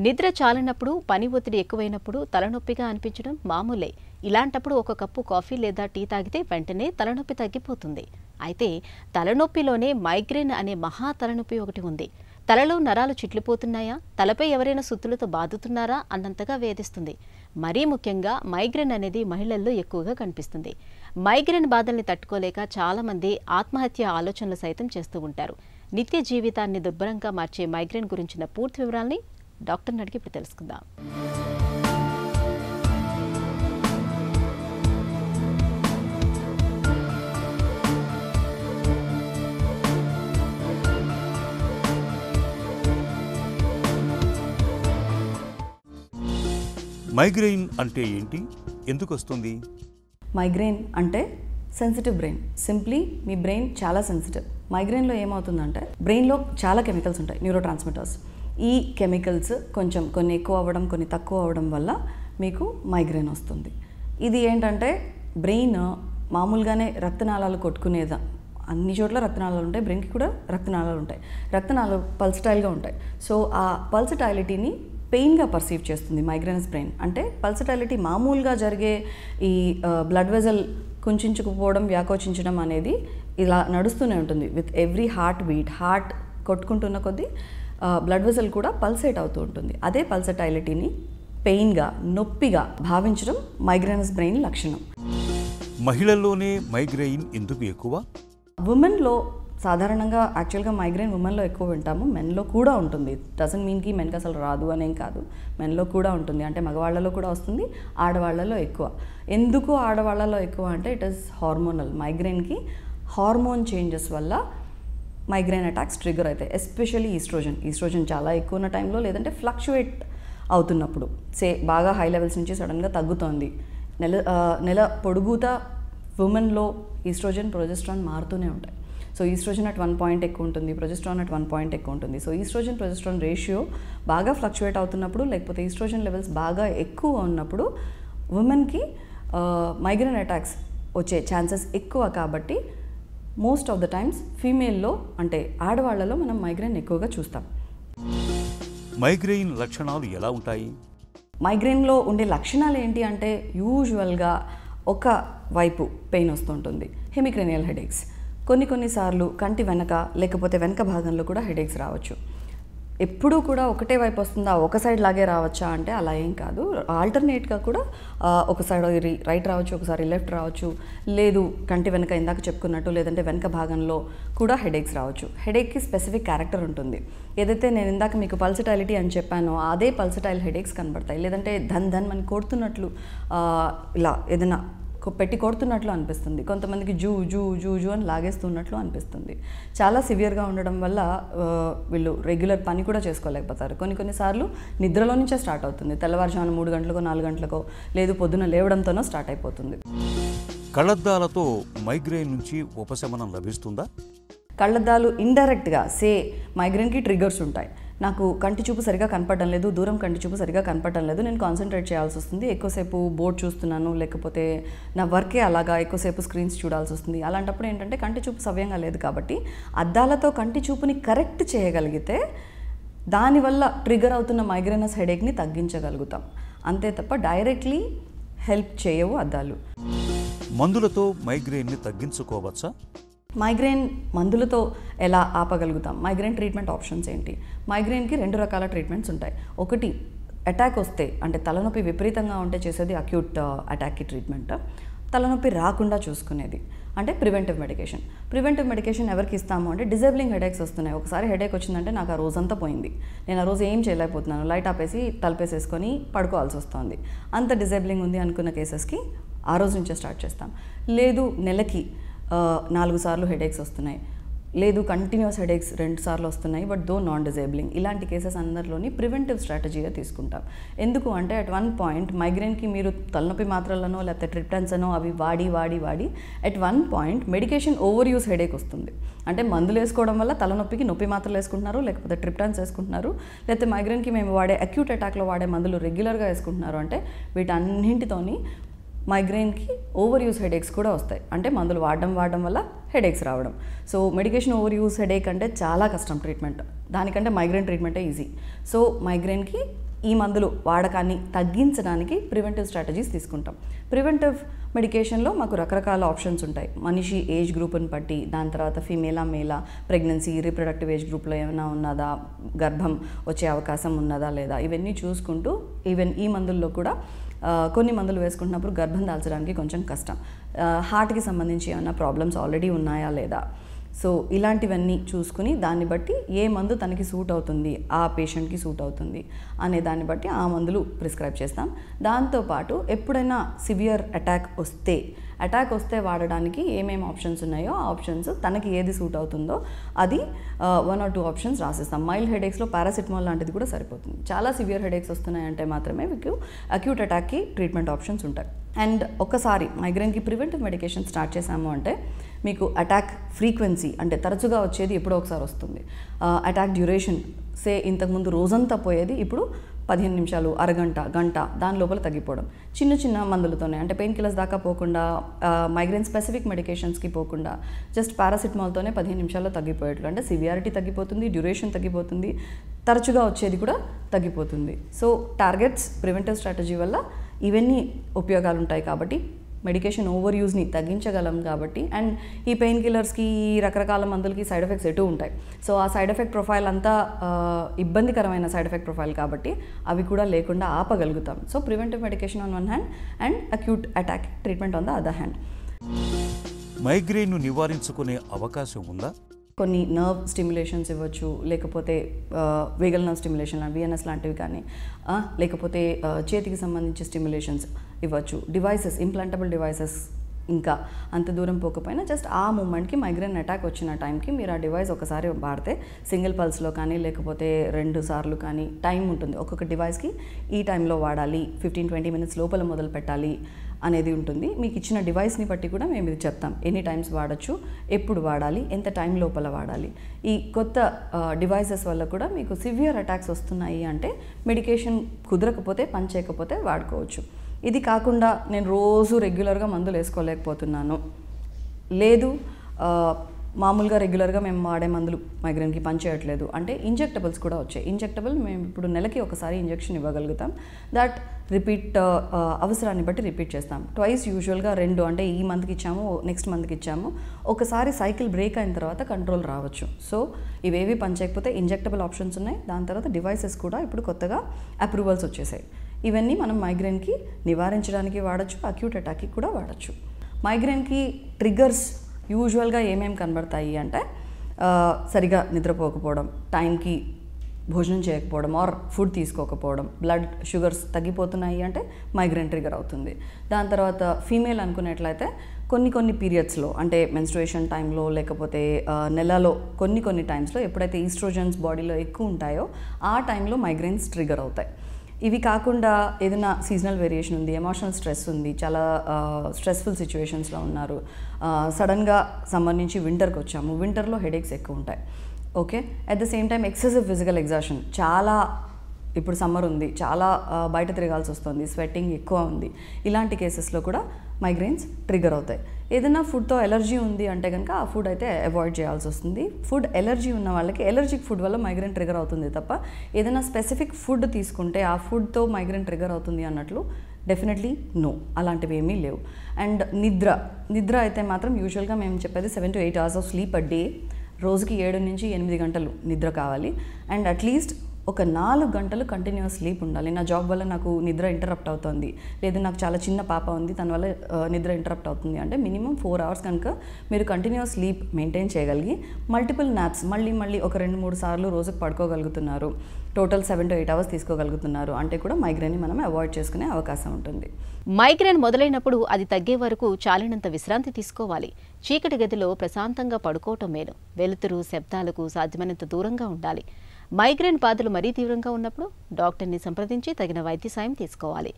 నిద్ర చాలనప్పుడు, పని ఒత్తిడి ఎక్కువైనప్పుడు తలనొప్పిగా అనిపించడం మామూలే. ఇలాంటప్పుడు ఒక కప్పు కాఫీ లేదా టీ తాగితే వెంటనే తలనొప్పి తగ్గిపోతుంది. అయితే తలనొప్పిలోనే మైగ్రేన్ అనే మహా తలనొప్పి ఒకటి ఉంది. తలలో నరాలు చిట్లిపోతున్నాయా, తలపై ఎవరైనా సుత్తులతో బాదుతున్నారా అన్నంతగా వేధిస్తుంది. మరీ ముఖ్యంగా మైగ్రేన్ అనేది మహిళల్లో ఎక్కువగా కనిపిస్తుంది. మైగ్రేన్ బాధల్ని తట్టుకోలేక చాలామంది ఆత్మహత్య ఆలోచనలు సైతం చేస్తూ ఉంటారు. నిత్య జీవితాన్ని దుర్భరంగా మార్చే మైగ్రేన్ గురించిన పూర్తి వివరాల్ని డాక్టర్ని అడిగి ఇప్పుడు తెలుసుకుందాం. మైగ్రెయిన్ అంటే ఏంటి, ఎందుకు వస్తుంది? మైగ్రేన్ అంటే సెన్సిటివ్ బ్రెయిన్. సింప్లీ మీ బ్రెయిన్ చాలా సెన్సిటివ్. మైగ్రేన్లో ఏమవుతుందంటే బ్రెయిన్లో చాలా కెమికల్స్ ఉంటాయి, న్యూరో ట్రాన్స్మిటర్స్. ఈ కెమికల్స్ కొన్ని ఎక్కువ అవ్వడం, కొన్ని తక్కువ అవ్వడం వల్ల మీకు మైగ్రేన్ వస్తుంది. ఇది ఏంటంటే బ్రెయిన్ మామూలుగానే రక్తనాళాలు కొట్టుకునేదా, అన్ని చోట్ల రక్తనాళాలు ఉంటాయి, బ్రెయిన్కి కూడా రక్తనాళాలు ఉంటాయి. రక్తనాళాలు పల్సటైల్గా ఉంటాయి. సో ఆ పల్సటైలిటీని పెయిన్గా పర్సీవ్ చేస్తుంది మైగ్రేనస్ బ్రెయిన్. అంటే పల్సటైలిటీ మామూలుగా జరిగే ఈ బ్లడ్ వెజల్ కుంచుకుపోవడం, వ్యాకోచించడం అనేది ఇలా నడుస్తూనే ఉంటుంది. With every heart beat, heart కొట్టుకుంటున్న కొద్దీ బ్లడ్ వెజల్ కూడా పల్సేట్ అవుతూ ఉంటుంది. అదే పల్సటైలిటీని పెయిన్గా, నొప్పిగా భావించడం మైగ్రేనస్ బ్రెయిన్ లక్షణం. మహిళల్లోనే మైగ్రెయిన్ ఎందుకు ఎక్కువ? ఉమెన్లో సాధారణంగా యాక్చువల్గా మైగ్రేన్ ఉమెన్లో ఎక్కువ వింటాము, మెన్లో కూడా ఉంటుంది. డజంట్ మీన్ కి మెన్కి అసలు రాదు అనేం కాదు, మెన్లో కూడా ఉంటుంది. అంటే మగవాళ్ళలో కూడా వస్తుంది, ఆడవాళ్లలో ఎక్కువ. ఎందుకు ఆడవాళ్లలో ఎక్కువ అంటే ఇట్ ఈస్ హార్మోనల్. మైగ్రేన్కి హార్మోన్ చేంజెస్ వల్ల మైగ్రేన్ అటాక్స్ ట్రిగర్ అవుతాయి. ఎస్పెషల్లీ ఈస్ట్రోజన్ చాలా ఎక్కువ ఉన్న టైంలో, లేదంటే ఫ్లక్చువేట్ అవుతున్నప్పుడు, బాగా హై లెవెల్స్ నుంచి సడన్గా తగ్గుతోంది, నెల పొడుగుతా ఉమెన్లో ఈస్ట్రోజన్, ప్రొజెస్ట్రాన్ మారుతూనే ఉంటాయి. సో ఈస్ట్రోజన్ అట్ 1 పాయింట్ ఎక్కువ ఉంటుంది, ప్రొజెస్ట్రాన్ అట్ 1 పాయింట్ ఎక్కువ ఉంటుంది. సో ఈస్ట్రోజన్ ప్రొజెస్ట్రాన్ రేషియో బాగా ఫ్లక్చువేట్ అవుతున్నప్పుడు, లేకపోతే ఈస్ట్రోజన్ లెవెల్స్ బాగా ఎక్కువ ఉన్నప్పుడు ఉమెన్కి మైగ్రేన్ అటాక్స్ వచ్చే ఛాన్సెస్ ఎక్కువ. కాబట్టి మోస్ట్ ఆఫ్ ద టైమ్స్ ఫీమేల్లో, అంటే ఆడవాళ్లలో మనం మైగ్రేన్ ఎక్కువగా చూస్తాం. మైగ్రెయిన్ లక్షణాలు ఎలా ఉంటాయి? మైగ్రేన్లో ఉండే లక్షణాలు ఏంటి అంటే యూజువల్గా ఒక వైపు పెయిన్ వస్తుంటుంది, హెమిక్రేనియల్ హెడేక్స్. కొన్నిసార్లు కంటి వెనక, లేకపోతే వెనక భాగంలో కూడా హెడేక్స్ రావచ్చు. ఎప్పుడూ కూడా ఒకటే వైపు వస్తుందా, ఒక సైడ్ లాగే రావచ్చా అంటే అలా ఏం కాదు. ఆల్టర్నేట్గా కూడా ఒక సైడ్ రైట్ రావచ్చు, ఒకసారి లెఫ్ట్ రావచ్చు. లేదు కంటి వెనక ఇందాక చెప్పుకున్నట్టు, లేదంటే వెనక భాగంలో కూడా హెడేక్స్ రావచ్చు. హెడేక్కి స్పెసిఫిక్ క్యారెక్టర్ ఉంటుంది. ఏదైతే నేను ఇందాక మీకు పల్సటైలిటీ అని చెప్పానో అదే పల్సటైల్ హెడేక్స్ కనబడతాయి. లేదంటే ధన్ మనకి కొడుతున్నట్లు, ఇలా ఏదైనా పెట్టి కొడుతున్నట్లు అనిపిస్తుంది. కొంతమందికి జూ జూ జూ జూ అని లాగేస్తున్నట్లు అనిపిస్తుంది. చాలా సివియర్గా ఉండడం వల్ల వీళ్ళు రెగ్యులర్ పని కూడా చేసుకోలేకపోతారు. కొన్నిసార్లు నిద్రలో నుంచే స్టార్ట్ అవుతుంది. తెల్లవారుజామున 3 గంటలకో 4 గంటలకో, లేదు పొద్దున లేవడంతోనో స్టార్ట్ అయిపోతుంది. కళ్ళద్దాలతో మైగ్రేన్ నుంచి ఉపశమనం లభిస్తుందా? కళ్ళద్దాలు ఇండైరెక్ట్గా మైగ్రేన్కి ట్రిగర్స్ ఉంటాయి. నాకు కంటి చూపు సరిగా కనపడడం లేదు, దూరం కంటి చూపు సరిగా కనపడడం లేదు, నేను కాన్సన్ట్రేట్ చేయాల్సి వస్తుంది, ఎక్కువసేపు బోర్డ్ చూస్తున్నాను, లేకపోతే నా వర్కే అలాగా ఎక్కువసేపు స్క్రీన్స్ చూడాల్సి వస్తుంది. అలాంటప్పుడు ఏంటంటే కంటి చూపు సవ్యంగా లేదు. కాబట్టి అద్దాలతో కంటి చూపుని కరెక్ట్ చేయగలిగితే దానివల్ల ట్రిగర్ అవుతున్న మైగ్రేనస్ హెడేక్ని తగ్గించగలుగుతాం. అంతే తప్ప డైరెక్ట్లీ హెల్ప్ చేయవు అద్దాలు. మందులతో మైగ్రేన్ని తగ్గించుకోవచ్చా? మైగ్రేన్ మందులతో ఎలా ఆపగలుగుతాం? మైగ్రేన్ ట్రీట్మెంట్ ఆప్షన్స్ ఏంటి? మైగ్రేన్కి 2 రకాల ట్రీట్మెంట్స్ ఉంటాయి. ఒకటి అటాక్ వస్తే, అంటే తలనొప్పి విపరీతంగా ఉంటే చేసేది అక్యూట్ అటాక్కి ట్రీట్మెంట్. తలనొప్పి రాకుండా చూసుకునేది అంటే ప్రివెంటివ్ మెడికేషన్ ఎవరికి ఇస్తాము అంటే, డిజేబులింగ్ హెడేక్స్ వస్తున్నాయి, ఒకసారి హెడేక్ వచ్చిందంటే నాకు ఆ రోజంతా పోయింది, నేను ఆ రోజు ఏం చేయలేకపోతున్నాను, లైట్ ఆపేసి తలపేసేసుకొని పడుకోవాల్సి వస్తుంది, అంత డిజేబులింగ్ ఉంది అనుకున్న కేసెస్కి ఆ రోజు నుంచే స్టార్ట్ చేస్తాం. లేదు నెలకి 4 సార్లు హెడేక్స్ వస్తున్నాయి, లేదు కంటిన్యూస్ హెడేక్స్ 2 సార్లు వస్తున్నాయి, బట్ దో నాన్ డిజేబులింగ్, ఇలాంటి కేసెస్ అందరిలోని ప్రివెంటివ్ స్ట్రాటజీగా తీసుకుంటాం. ఎందుకు అంటే అట్ 1 పాయింట్ మైగ్రేన్కి మీరు తలనొప్పి మాత్రలనో లేకపోతే ట్రిప్టాన్స్ అనో అవి వాడి at 1 point medication over use headache వస్తుంది. అంటే మందులు వేసుకోవడం వల్ల తలనొప్పికి నొప్పి మాత్రలు వేసుకుంటున్నారు, లేకపోతే ట్రిప్టాన్స్ వేసుకుంటున్నారు, లేకపోతే మైగ్రేన్కి మేము వాడే అక్యూట్ అటాక్లో వాడే మందులు రెగ్యులర్గా వేసుకుంటున్నారు. అంటే వీటన్నింటితోని మైగ్రెయిన్కి ఓవర్ యూస్ హెడేక్స్ కూడా వస్తాయి. అంటే మందులు వాడడం వల్ల హెడేక్స్ రావడం. So medication over use headache అంటే చాలా కష్టం ట్రీట్మెంట్. దానికంటే మైగ్రెయిన్ ట్రీట్మెంటే ఈజీ. సో మైగ్రెయిన్కి ఈ మందులు వాడకాన్ని తగ్గించడానికి ప్రివెంటివ్ స్ట్రాటజీస్ తీసుకుంటాం. ప్రివెంటివ్ మెడికేషన్లో మాకు రకరకాల ఆప్షన్స్ ఉంటాయి. మనిషి ఏజ్ గ్రూప్ని బట్టి, దాని తర్వాత ఫీమేలా మేలా, ప్రెగ్నెన్సీ, రీప్రొడక్టివ్ ఏజ్ గ్రూప్లో ఏమైనా ఉన్నదా, గర్భం వచ్చే అవకాశం ఉన్నదా లేదా, ఇవన్నీ చూసుకుంటూ ఈవెన్ ఈ మందుల్లో కూడా కొన్ని మందులు వేసుకుంటున్నప్పుడు గర్భం దాల్చడానికి కొంచెం కష్టం. హార్ట్కి సంబంధించి ఏమైనా ప్రాబ్లమ్స్ ఆల్రెడీ ఉన్నాయా లేదా, సో ఇలాంటివన్నీ చూసుకుని దాన్ని బట్టి ఏ మందు తనకి సూట్ అవుతుంది, ఆ పేషెంట్కి సూట్ అవుతుంది అనే దాన్ని బట్టి ఆ మందులు ప్రిస్క్రైబ్ చేస్తాం. దాంతోపాటు ఎప్పుడైనా సివియర్ అటాక్ వస్తే వాడడానికి ఏమేమి ఆప్షన్స్ ఉన్నాయో ఆ ఆప్షన్స్ తనకి ఏది సూట్ అవుతుందో అది 1 or 2 ఆప్షన్స్ రాసిస్తాం. మైల్డ్ హెడేక్స్లో పారాసిటమాల్ లాంటిది కూడా సరిపోతుంది. చాలా సివియర్ హెడేక్స్ వస్తున్నాయంటే మాత్రమే మీకు అక్యూట్ అటాక్కి ట్రీట్మెంట్ ఆప్షన్స్ ఉంటాయి. అండ్ ఒకసారి మైగ్రేన్కి ప్రివెంటివ్ మెడికేషన్ స్టార్ట్ చేసాము అంటే మీకు అటాక్ ఫ్రీక్వెన్సీ అంటే తరచుగా వచ్చేది ఎప్పుడో ఒకసారి వస్తుంది. అటాక్ డ్యూరేషన్ ఇంతకుముందు రోజంతా పోయేది ఇప్పుడు 15 నిమిషాలు, అరగంట, గంట దాని లోపల తగ్గిపోవడం. చిన్న మందులతోనే అంటే పెయిన్ కిల్లర్స్ దాకా పోకుండా, మైగ్రేన్ స్పెసిఫిక్ మెడికేషన్స్కి పోకుండా జస్ట్ పారాసిటమాల్తోనే 15 నిమిషాల్లో తగ్గిపోయేట్లు. అంటే సివియారిటీ తగ్గిపోతుంది, డ్యూరేషన్ తగ్గిపోతుంది, తరచుగా వచ్చేది కూడా తగ్గిపోతుంది. సో టార్గెట్స్ ప్రివెంటివ్ స్ట్రాటజీ వల్ల ఇవన్నీ ఉపయోగాలు ఉంటాయి కాబట్టి మెడికేషన్ ఓవర్ యూజ్ని తగ్గించగలం కాబట్టి. అండ్ ఈ పెయిన్ కిల్లర్స్కి, రకరకాల మందులకి సైడ్ ఎఫెక్ట్స్ ఎటు ఉంటాయి. సో ఆ సైడ్ ఎఫెక్ట్ ప్రొఫైల్ అంతా ఇబ్బందికరమైన సైడ్ ఎఫెక్ట్ ప్రొఫైల్ కాబట్టి అవి కూడా లేకుండా ఆపగలుగుతాం. So preventive medication on one hand and acute attack treatment on the other hand. మైగ్రేన్ను నివారించుకునే అవకాశం ఉందా? కొన్ని నర్వ్ స్టిమ్యులేషన్స్ ఇవ్వచ్చు, లేకపోతే వేగల్ నర్వ్ స్టిమ్యులేషన్ విఎన్ఎస్ లాంటివి కానీ, లేకపోతే చేతికి సంబంధించి స్టిమ్యులేషన్స్ ఇవ్వచ్చు. డివైసెస్, ఇంప్లాంటబుల్ డివైసెస్ ఇంకా అంత దూరం పోకపోయినా జస్ట్ ఆ మూమెంట్కి మైగ్రేన్ అటాక్ వచ్చిన టైంకి మీరు ఆ డివైస్ ఒకసారి వాడితే సింగిల్ పల్స్లో కానీ లేకపోతే 2 సార్లు కానీ టైం ఉంటుంది. ఒక్కొక్క డివైస్కి ఈ టైంలో వాడాలి, 15-20 మినిట్స్ లోపల మొదలు పెట్టాలి అనేది ఉంటుంది. మీకు ఇచ్చిన డివైస్ని బట్టి కూడా మేము ఇది చెప్తాం. ఎన్ని టైమ్స్ వాడచ్చు, ఎప్పుడు వాడాలి, ఎంత టైం లోపల వాడాలి. ఈ కొత్త డివైసెస్ వల్ల కూడా మీకు సివియర్ అటాక్స్ వస్తున్నాయి అంటే మెడికేషన్ కుదరకపోతే, పని చేయకపోతే వాడుకోవచ్చు. ఇది కాకుండా నేను రోజు రెగ్యులర్గా మందులు వేసుకోలేకపోతున్నాను, లేదు మామూలుగా రెగ్యులర్గా మేము వాడే మందులు మైగ్రేన్కి పనిచేయట్లేదు అంటే ఇంజెక్టబుల్స్ కూడా వచ్చాయి. ఇంజెక్టబుల్ మేము ఇప్పుడు నెలకి ఒకసారి ఇంజెక్షన్ ఇవ్వగలుగుతాం. దట్ రిపీట్ అవసరాన్ని బట్టి రిపీట్ చేస్తాం. ట్వైస్ యూజువల్గా 2 అంటే ఈ మంత్కి ఇచ్చాము, నెక్స్ట్ మంత్కి ఇచ్చాము. ఒకసారి సైకిల్ బ్రేక్ అయిన తర్వాత కంట్రోల్ రావచ్చు. సో ఇవేవి పనిచేయకపోతే ఇంజెక్టబుల్ ఆప్షన్స్ ఉన్నాయి. దాని తర్వాత డివైసెస్ కూడా ఇప్పుడు కొత్తగా అప్రూవల్స్ వచ్చేసాయి. ఇవన్నీ మనం మైగ్రేన్కి నివారించడానికి వాడచ్చు, అక్యూట్ అటాక్కి కూడా వాడచ్చు. మైగ్రేన్కి ట్రిగ్గర్స్ యూజువల్గా ఏమేమి కనబడతాయి అంటే సరిగా నిద్రపోకపోవడం, టైంకి భోజనం చేయకపోవడం ఆర్ ఫుడ్ తీసుకోకపోవడం, బ్లడ్ షుగర్స్ తగ్గిపోతున్నాయి అంటే మైగ్రేన్ ట్రిగర్ అవుతుంది. దాని తర్వాత ఫీమేల్ అనుకున్నట్లయితే కొన్ని పీరియడ్స్లో అంటే మెన్స్ట్రుయేషన్ టైంలో లేకపోతే నెలలో కొన్ని టైమ్స్లో ఎప్పుడైతే ఈస్ట్రోజన్స్ బాడీలో ఎక్కువ ఉంటాయో ఆ టైంలో మైగ్రేన్స్ ట్రిగర్ అవుతాయి. ఇవి కాకుండా ఏదైనా సీజనల్ వేరియేషన్ ఉంది, ఎమోషనల్ స్ట్రెస్ ఉంది, చాలా స్ట్రెస్ఫుల్ సిచ్యువేషన్స్లో ఉన్నారు, సడన్గా సమ్మర్ నుంచి వింటర్కి వచ్చాము, వింటర్లో హెడేక్స్ ఎక్కువ ఉంటాయి. Okay, at the same time excessive physical exhaustion, చాలా ఇప్పుడు సమ్మర్ ఉంది, చాలా బయట తిరగాల్సి వస్తుంది, స్వెట్టింగ్ ఎక్కువ ఉంది, ఇలాంటి కేసెస్లో కూడా మైగ్రేన్స్ ట్రిగర్ అవుతాయి. ఏదైనా ఫుడ్తో ఎలర్జీ ఉంది అంటే కనుక ఆ ఫుడ్ అయితే అవాయిడ్ చేయాల్సి వస్తుంది. ఫుడ్ ఎలర్జీ ఉన్న వాళ్ళకి ఎలర్జిక్ ఫుడ్ వల్ల మైగ్రేన్ ట్రిగర్ అవుతుంది తప్ప ఏదైనా స్పెసిఫిక్ ఫుడ్ తీసుకుంటే ఆ ఫుడ్తో మైగ్రేన్ ట్రిగర్ అవుతుంది అన్నట్లు డెఫినెట్లీ నో, అలాంటివి ఏమీ లేవు. అండ్ నిద్ర అయితే మాత్రం యూజువల్గా మేము చెప్పేది 7 to 8 hours of sleep a day. రోజుకి 7 నుంచి 8 గంటలు నిద్ర కావాలి. అండ్ అట్లీస్ట్ ఒక 4 గంటలు కంటిన్యూస్ స్లీప్ ఉండాలి. నా జాబ్ వల్ల నాకు నిద్ర ఇంటరప్ట్ అవుతుంది, లేదా నాకు చాలా చిన్న పాప ఉంది తన వల్ల నిద్ర ఇంటరప్ట్ అవుతుంది అంటే మినిమం 4 hours కనుక మీరు కంటిన్యూస్ స్లీప్ మెయింటైన్ చేయగలిగి మల్టిపుల్ నాప్స్ మళ్ళీ ఒక 2-3 సార్లు రోజుకు పడుకోగలుగుతున్నారు, టోటల్ 7 to 8 hours తీసుకోగలుగుతున్నారు అంటే కూడా మైగ్రేన్ని మనం అవాయిడ్ చేసుకునే అవకాశం ఉంటుంది. మైగ్రేన్ మొదలైనప్పుడు అది తగ్గే వరకు చాలినంత విశ్రాంతి తీసుకోవాలి. చీకటి గదిలో ప్రశాంతంగా పడుకోవటం మేలు. వెలుతురు, శబ్దాలకు సాధ్యమైనంత దూరంగా ఉండాలి. మైగ్రేన్ బాధలు మరీ తీవ్రంగా ఉన్నప్పుడు డాక్టర్ని సంప్రదించి తగిన వైద్య సాయం తీసుకోవాలి.